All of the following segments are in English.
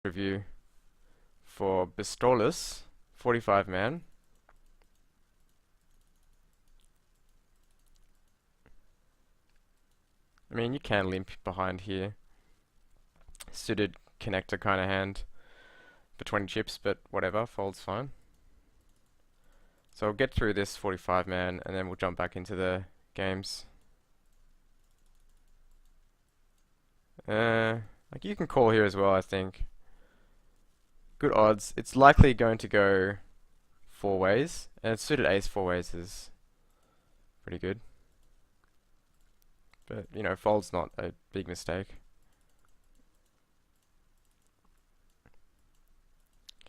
review for Bistolis, 45 man. I mean, you can limp behind here. Suited connector kind of hand for 20 chips, but whatever, folds fine. So I'll get through this 45 man and then we'll jump back into the games. Like you can call here as well, I think. Good odds. It's likely going to go four ways, and suited ace four ways is pretty good. But, you know, fold's not a big mistake.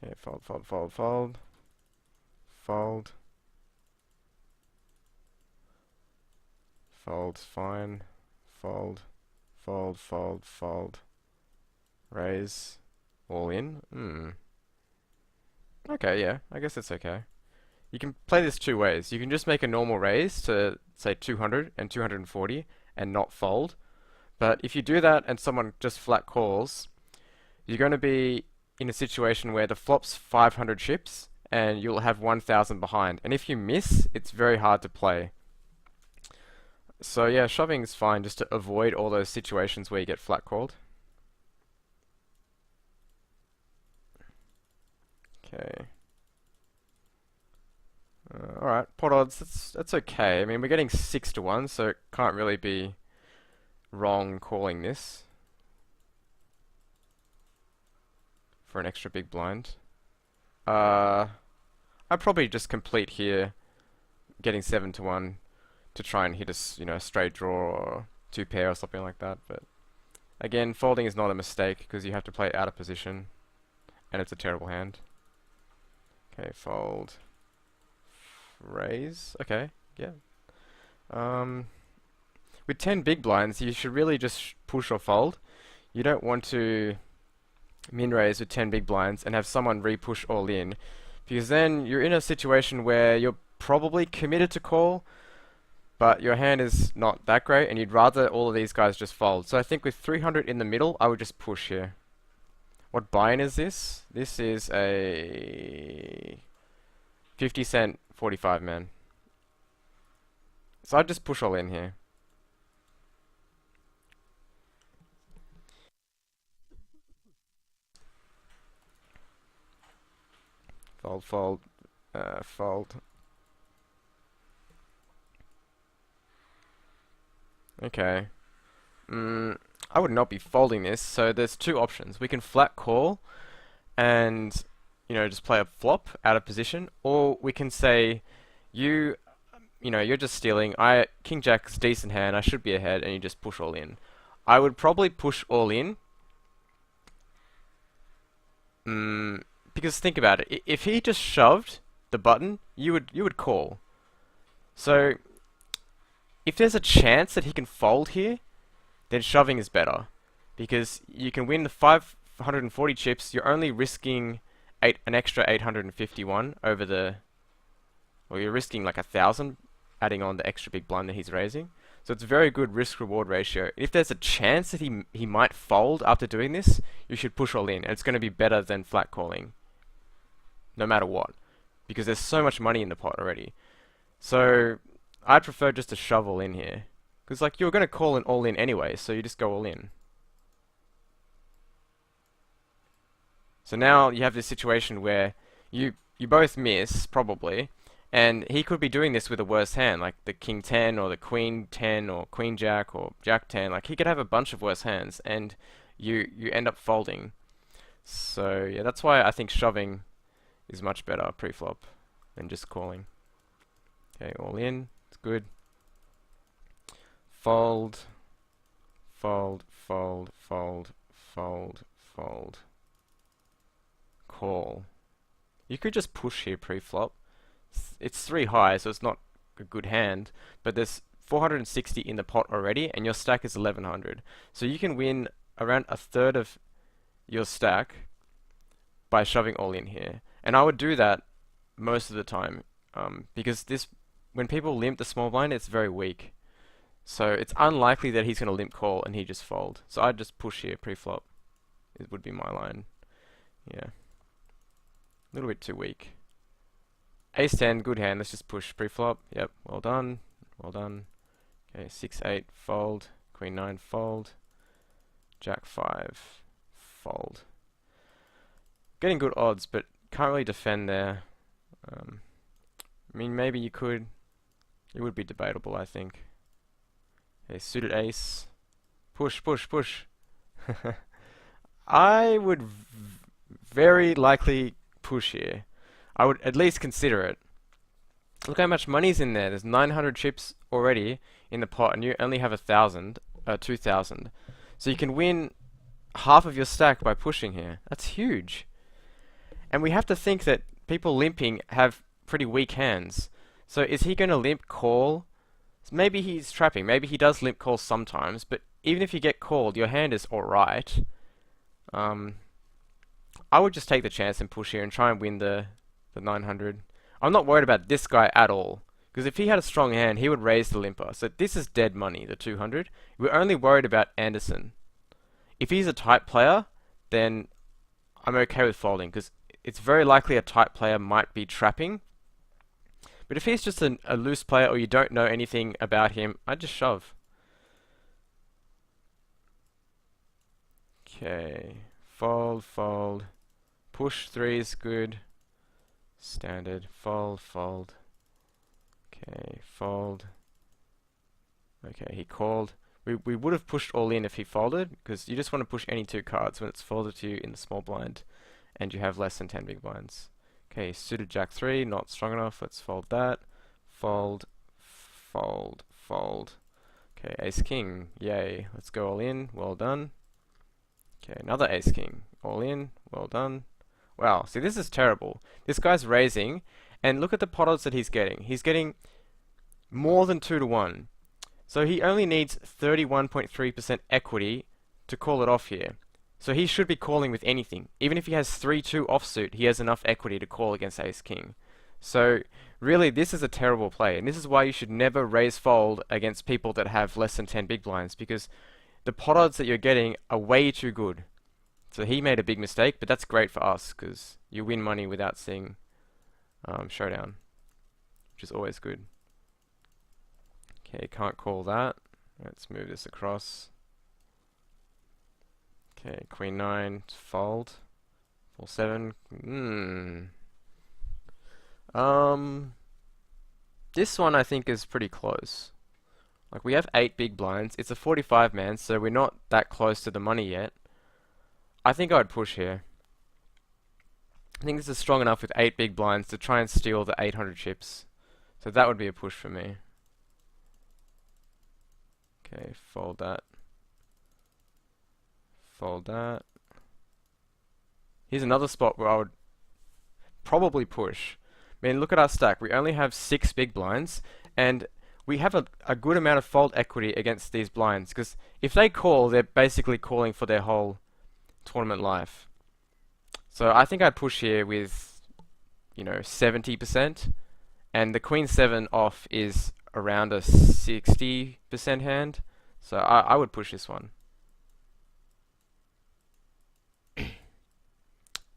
Okay, fold, fold, fold, fold. Fold. Fold's fine. Fold. Fold, fold, fold. Raise. All in. Okay, yeah, I guess it's okay. You can play this two ways. You can just make a normal raise to, say, 200 and 240 and not fold. But if you do that and someone just flat calls, you're going to be in a situation where the flop's 500 chips and you'll have 1,000 behind. And if you miss, it's very hard to play. So yeah, shoving is fine just to avoid all those situations where you get flat called. Okay. Alright, pot odds, that's okay. I mean, we're getting 6 to 1, so it can't really be wrong calling this for an extra big blind. I'd probably just complete here, getting 7 to 1 to try and hit a straight draw or two pair or something like that. But again, folding is not a mistake because you have to play out of position, and it's a terrible hand. Okay, fold. Raise. Okay, yeah. With 10 big blinds, you should really just push or fold. You don't want to min raise with 10 big blinds and have someone re-push all in, because then you're in a situation where you're probably committed to call, but your hand is not that great, and you'd rather all of these guys just fold. So I think with 300 in the middle, I would just push here. What buy-in is this? This is a 50 cent 45 man. So I'd just push all in here. Fold, fold, fold. Okay. I would not be folding this, so there's two options. We can flat call and, you know, just play a flop out of position, or we can say, you're just stealing. King Jack's decent hand, I should be ahead, and you just push all in. I would probably push all in. Because think about it. If he just shoved the button, you would call. So if there's a chance that he can fold here, then shoving is better, because you can win the 540 chips. You're only risking an extra 851 over the, or you're risking like 1,000, adding on the extra big blind that he's raising. So it's a very good risk-reward ratio. If there's a chance that he might fold after doing this, you should push all in. And it's going to be better than flat calling, no matter what, because there's so much money in the pot already. So I'd prefer just to shove all in here, because like you're going to call an all in anyway, so you just go all in. So now you have this situation where you both miss probably, and he could be doing this with a worse hand, like the King 10 or the Queen 10 or Queen Jack or Jack 10. Like he could have a bunch of worse hands, and you end up folding. So yeah, that's why I think shoving is much better pre-flop than just calling. Okay, all in. It's good. Fold, fold, fold, fold, fold, fold. Call. You could just push here pre-flop. It's 3 high, so it's not a good hand, but there's 460 in the pot already, and your stack is 1100. So you can win around a third of your stack by shoving all in here. And I would do that most of the time, because when people limp the small blind, it's very weak. So it's unlikely that he's going to limp call and he just fold. So I'd just push here pre-flop. It would be my line. Yeah, a little bit too weak. Ace 10, good hand. Let's just push pre-flop. Yep, well done. Well done. Okay, 6-8, fold. Queen 9, fold. Jack 5, fold. Getting good odds, but can't really defend there. I mean, maybe you could. It would be debatable, I think. Okay, suited ace. Push, push, push. I would very likely push here. I would at least consider it. Look how much money's in there. There's 900 chips already in the pot, and you only have 2,000. So you can win half of your stack by pushing here. That's huge. And we have to think that people limping have pretty weak hands. So is he going to limp call? Maybe he's trapping. Maybe he does limp call sometimes, but even if you get called, your hand is alright. I would just take the chance and push here and try and win the 900. I'm not worried about this guy at all, because if he had a strong hand, he would raise the limper. So this is dead money, the 200. We're only worried about Anderson. If he's a tight player, then I'm okay with folding, because it's very likely a tight player might be trapping. But if he's just a loose player or you don't know anything about him, I'd just shove. Okay, fold, fold. Push 3 is good. Standard, fold, fold. Okay, fold. Okay, he called. We would have pushed all in if he folded, because you just want to push any two cards when it's folded to you in the small blind, and you have less than 10 big blinds. Okay, suited Jack 3, not strong enough. Let's fold that. Fold, fold, fold. Okay, Ace King, yay. Let's go all in. Well done. Okay, another Ace King, all in. Well done. Wow, see, this is terrible. This guy's raising, and look at the pot odds that he's getting. He's getting more than 2 to 1. So he only needs 31.3% equity to call it off here. So he should be calling with anything. Even if he has 3-2 offsuit, he has enough equity to call against Ace King. So really, this is a terrible play, and this is why you should never raise fold against people that have less than 10 big blinds, because the pot odds that you're getting are way too good. So he made a big mistake, but that's great for us, because you win money without seeing showdown, which is always good. Okay, can't call that. Let's move this across. Okay, Queen 9, fold. 4-7. This one I think is pretty close. Like, we have 8 big blinds. It's a 45 man, so we're not that close to the money yet. I think I would push here. I think this is strong enough with 8 big blinds to try and steal the 800 chips. So that would be a push for me. Okay, fold that. Fold that. Here's another spot where I would probably push. I mean, look at our stack. We only have 6 big blinds, and we have a good amount of fold equity against these blinds, because if they call, they're basically calling for their whole tournament life. So I think I'd push here with, 70%, and the Queen 7 off is around a 60% hand, so I would push this one.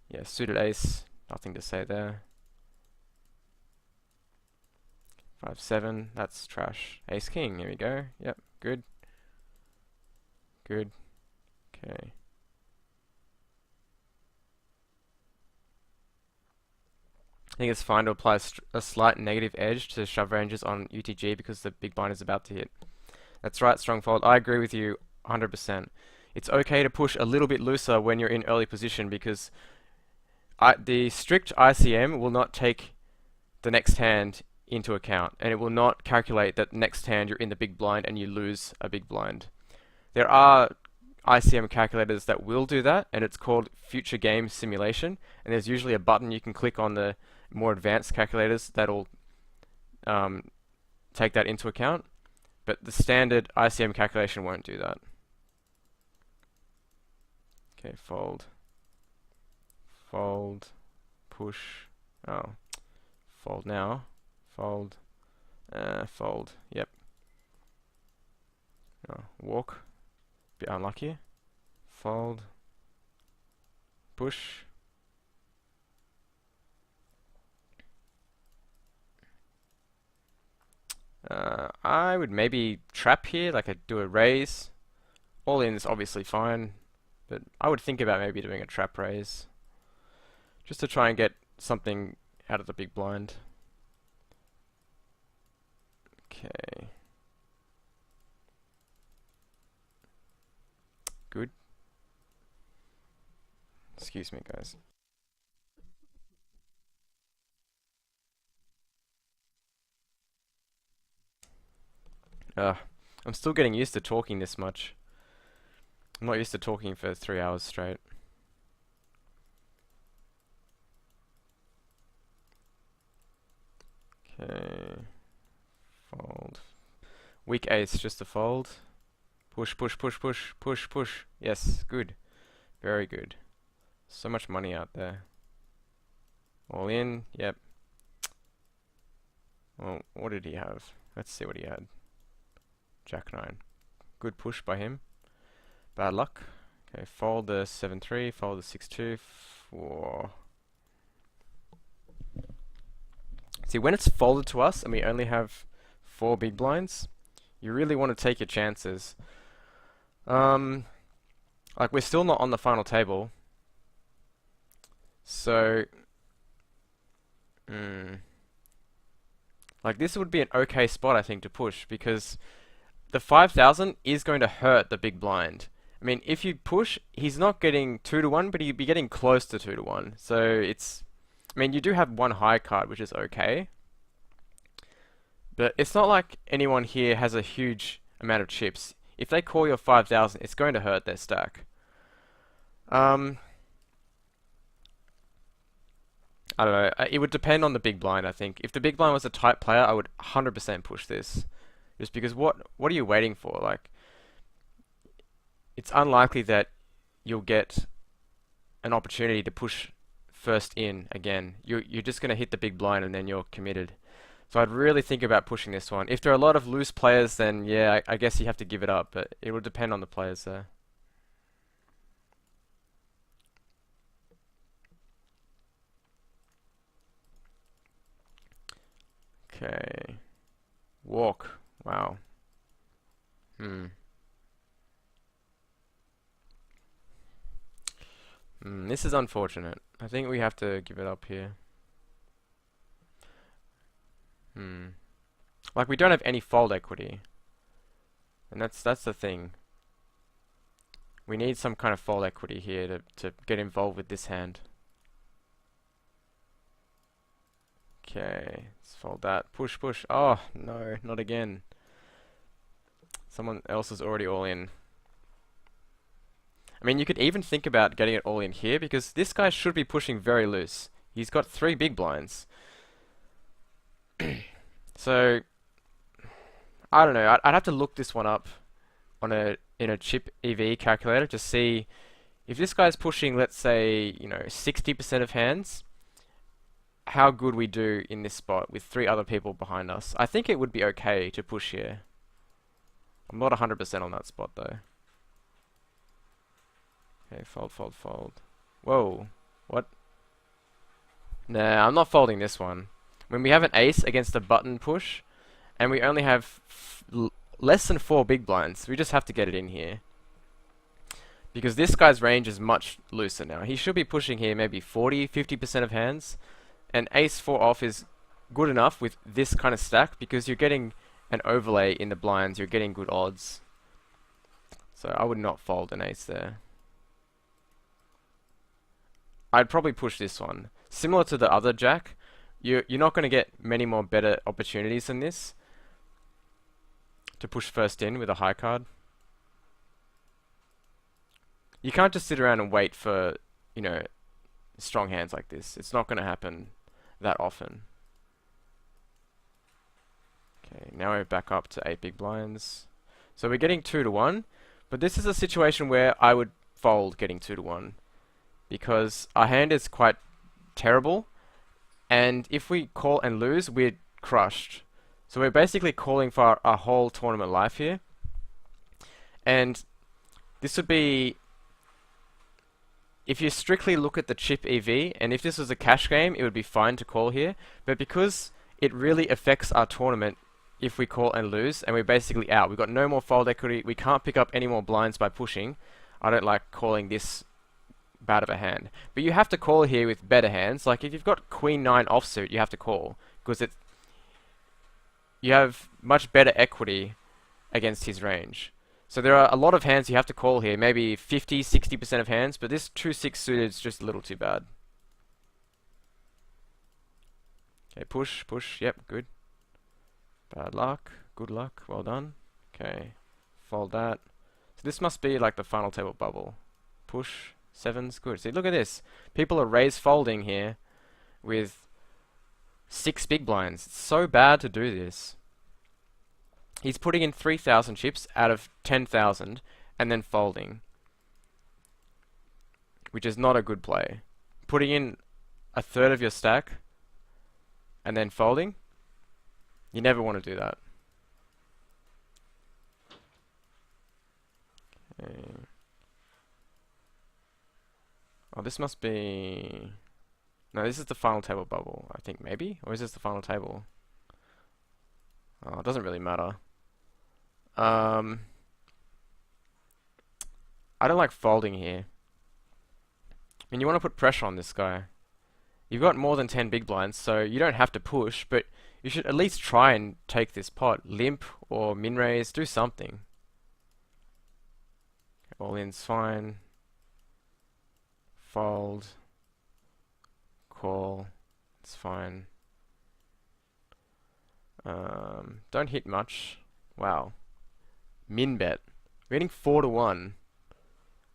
Yeah, suited ace, nothing to say there. 5-7, that's trash. Ace King, here we go. Yep, good. Good. Okay. I think it's fine to apply a slight negative edge to shove ranges on UTG because the big blind is about to hit. That's right, strong fold. I agree with you 100%. It's okay to push a little bit looser when you're in early position, because the strict ICM will not take the next hand into account, and it will not calculate that next hand you're in the big blind and you lose a big blind. There are ICM calculators that will do that, and it's called future game simulation, and there's usually a button you can click on the more advanced calculators that'll take that into account, but the standard ICM calculation won't do that. Okay, fold. Fold. Push. Oh. Fold now. Fold. Fold. Yep. Oh, walk. Bit unlucky. Fold. Push. I would maybe trap here, like I do a raise. All in is obviously fine, but I would think about maybe doing a trap raise, just to try and get something out of the big blind. Okay. Good. Excuse me, guys. I'm still getting used to talking this much. I'm not used to talking for 3 hours straight. Okay. Fold. Weak ace, just a fold. Push, push, push, push, push, push. Yes, good. Very good. So much money out there. All in, yep. Well, what did he have? Let's see what he had. Jack 9. Good push by him. Bad luck. Okay, fold the 7-3, fold the 6-2. Whoa. See, when it's folded to us and we only have 4 big blinds, you really want to take your chances. Like, we're still not on the final table. So, like, this would be an okay spot, I think, to push, because the 5,000 is going to hurt the big blind. I mean, if you push, he's not getting 2-1, but he'd be getting close to 2-1. So it's, I mean, you do have one high card, which is okay. But it's not like anyone here has a huge amount of chips. If they call your 5,000, it's going to hurt their stack. I don't know. It would depend on the big blind, I think. If the big blind was a tight player, I would 100% push this. Just because what are you waiting for? Like, it's unlikely that you'll get an opportunity to push first in again. You're just going to hit the big blind and then you're committed. So I'd really think about pushing this one. If there are a lot of loose players, then yeah, I guess you have to give it up, but it will depend on the players there. Okay. Walk. Wow. This is unfortunate. I think we have to give it up here. Like, we don't have any fold equity. And that's the thing. We need some kind of fold equity here to get involved with this hand. Okay, let's fold that. Push, push. Oh, no, not again. Someone else is already all in. I mean, you could even think about getting it all in here, because this guy should be pushing very loose. He's got 3 big blinds. So, I don't know. I'd have to look this one up on in a chip EV calculator to see if this guy's pushing, let's say, 60% of hands, how good we do in this spot with 3 other people behind us. I think it would be okay to push here. I'm not 100% on that spot though. Okay, fold, fold, fold. Whoa, what? Nah, I'm not folding this one. When we have an ace against a button push, and we only have less than 4 big blinds, we just have to get it in here. Because this guy's range is much looser now. He should be pushing here maybe 40-50% of hands, and ace 4 off is good enough with this kind of stack, because you're getting an overlay in the blinds, you're getting good odds. So I would not fold an ace there. I'd probably push this one. Similar to the other jack, you're not going to get many more better opportunities than this to push first in with a high card. You can't just sit around and wait for, strong hands like this. It's not going to happen that often. Okay, now we're back up to 8 big blinds. So we're getting 2-1, but this is a situation where I would fold getting 2-1, because our hand is quite terrible, and if we call and lose, we're crushed. So we're basically calling for our whole tournament life here. And this would be, if you strictly look at the chip EV, and if this was a cash game, it would be fine to call here. But because it really affects our tournament if we call and lose, and we're basically out. We've got no more fold equity. We can't pick up any more blinds by pushing. I don't like calling this bad of a hand. But you have to call here with better hands. Like if you've got Queen 9 offsuit, you have to call because you have much better equity against his range. So there are a lot of hands you have to call here, maybe 50, 60% of hands, but this 2-6 suited is just a little too bad. Okay, push, push, yep, good. Bad luck, good luck, well done. Okay, fold that. So this must be like the final table bubble. Push, sevens, good. See, look at this. People are raise folding here with 6 big blinds. It's so bad to do this. He's putting in 3,000 chips out of 10,000 and then folding, which is not a good play. Putting in a third of your stack and then folding, you never want to do that. Okay. Oh, this must be... No, this is the final table bubble, I think, maybe? Or is this the final table? Oh, it doesn't really matter. I don't like folding here. I mean, you want to put pressure on this guy. You've got more than 10 big blinds, so you don't have to push, but you should at least try and take this pot. Limp or min raise, do something. All in's fine. Fold. Call. It's fine. Don't hit much. Wow. Min bet. We're getting 4-1.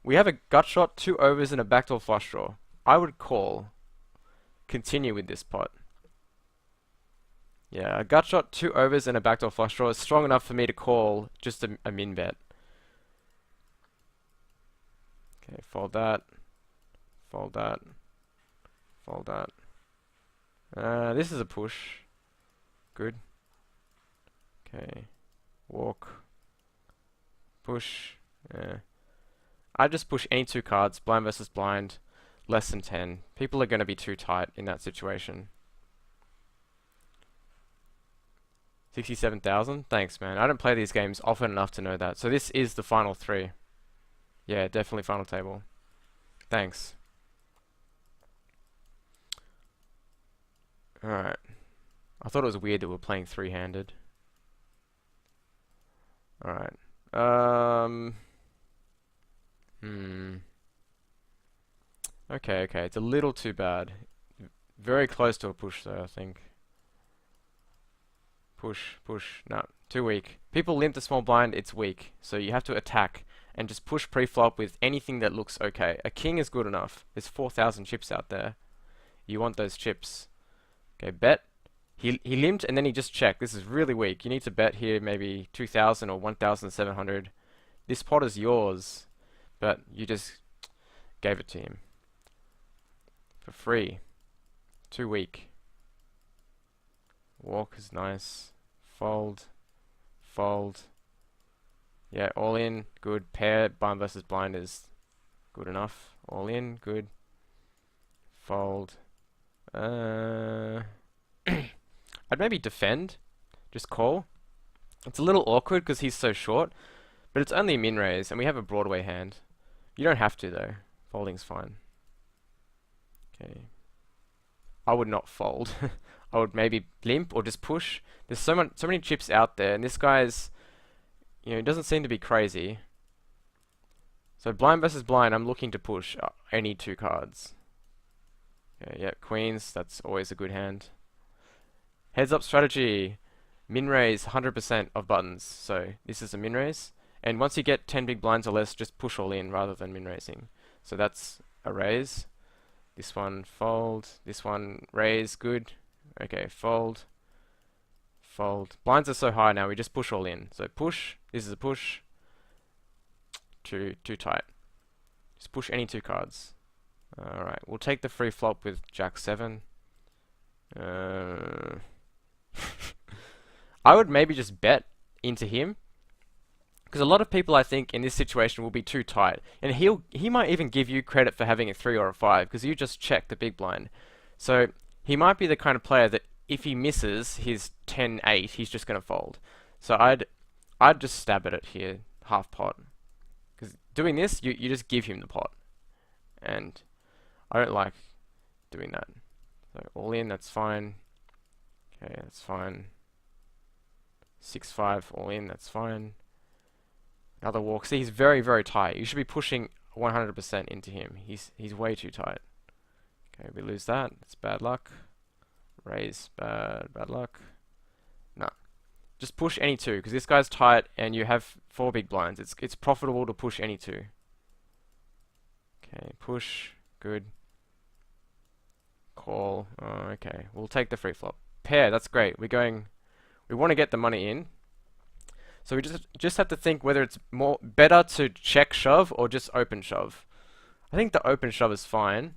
We have a gut shot, 2 overs, and a backdoor flush draw. I would call. Continue with this pot. Yeah, a gut shot, 2 overs, and a backdoor flush draw is strong enough for me to call just a min bet. Okay, fold that. Fold that. Fold that. This is a push. Good. Okay. Walk. Push. Yeah. I just push any 2 cards, blind versus blind, less than 10. People are going to be too tight in that situation. 67,000? Thanks, man. I don't play these games often enough to know that. So this is the final 3. Yeah, definitely final table. Thanks. Alright. I thought it was weird that we're playing 3-handed. Alright. Okay, okay. It's a little too bad. Very close to a push though, I think. Push, push. No, too weak. People limp the small blind, it's weak. So you have to attack and just push pre-flop with anything that looks okay. A king is good enough. There's 4,000 chips out there. You want those chips. Okay, bet. He limped and then he just checked. This is really weak. You need to bet here maybe 2,000 or 1,700. This pot is yours, but you just gave it to him. For free. Too weak. Walk is nice. Fold. Fold. Yeah, all in. Good. Pair, blind versus blind is good enough. All in. Good. Fold. I'd maybe defend, just call. It's a little awkward because he's so short, but it's only a min raise and we have a Broadway hand. You don't have to though. Folding's fine. Okay. I would not fold. I would maybe limp or just push. There's so many chips out there, and this guy's, you know, doesn't seem to be crazy. So blind versus blind, I'm looking to push any 2 cards. Okay, yeah, queens. That's always a good hand. Heads up strategy, min raise 100% of buttons, so this is a min raise, and once you get 10 big blinds or less, just push all in rather than min raising. So that's a raise. This one fold, this one raise, good. Okay, fold, fold. Blinds are so high now, we just push all in. So push, this is a push, too tight. Just push any 2 cards. Alright, we'll take the free flop with Jack 7. I would maybe just bet into him, because a lot of people I think in this situation will be too tight, and he might even give you credit for having a 3 or a 5 because you just checked the big blind. So he might be the kind of player that if he misses his 10-8, he's just gonna fold. So I'd just stab at it here, half pot. Because doing this, you just give him the pot. And I don't like doing that. So all in, that's fine. Okay, that's fine. 6-5, all in, that's fine. Another walk. See, he's very, very tight. You should be pushing 100% into him. He's way too tight. Okay, we lose that. It's bad luck. Raise, bad luck. No. Just push any two, because this guy's tight and you have 4 big blinds. It's profitable to push any two. Okay, push. Good. Call. Oh, okay. We'll take the free flop. Pair, that's great. We want to get the money in. So we just have to think whether it's better to check shove or just open shove. I think the open shove is fine.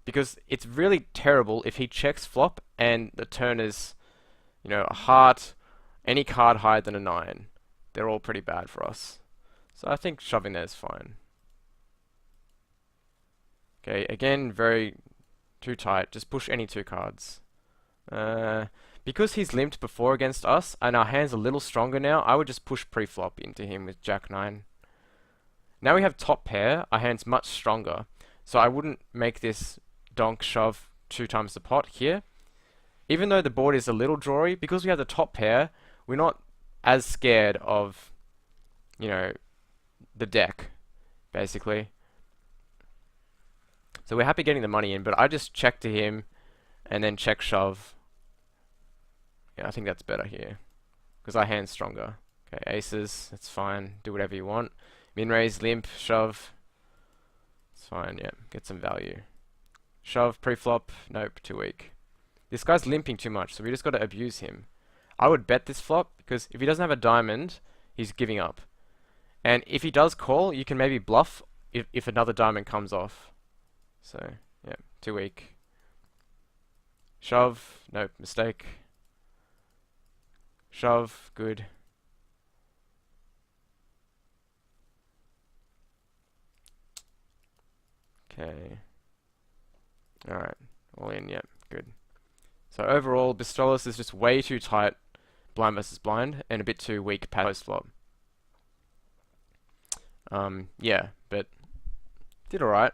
Because it's really terrible if he checks flop and the turn is, you know, a heart, any card higher than a 9. They're all pretty bad for us. So I think shoving there is fine. Okay, again, very too tight. Just push any 2 cards. Because he's limped before against us, and our hand's a little stronger now, I would just push pre-flop into him with Jack 9. Now we have top pair, our hand's much stronger, so I wouldn't make this donk shove 2 times the pot here. Even though the board is a little drawy, because we have the top pair, we're not as scared of, you know, the deck, basically. So we're happy getting the money in, but I just check to him, and then check shove. Yeah, I think that's better here, because our hand's stronger. Okay, aces, that's fine. Do whatever you want. Min raise, limp, shove. It's fine, yeah. Get some value. Shove, pre-flop. Nope, too weak. This guy's limping too much, so we just got to abuse him. I would bet this flop, because if he doesn't have a diamond, he's giving up. And if he does call, you can maybe bluff if another diamond comes off. So, yeah, too weak. Shove, nope, mistake. Shove, good. Okay. Alright, all in, yep, good. So overall, Bistolis is just way too tight, blind versus blind, and a bit too weak post flop. Yeah, but did alright.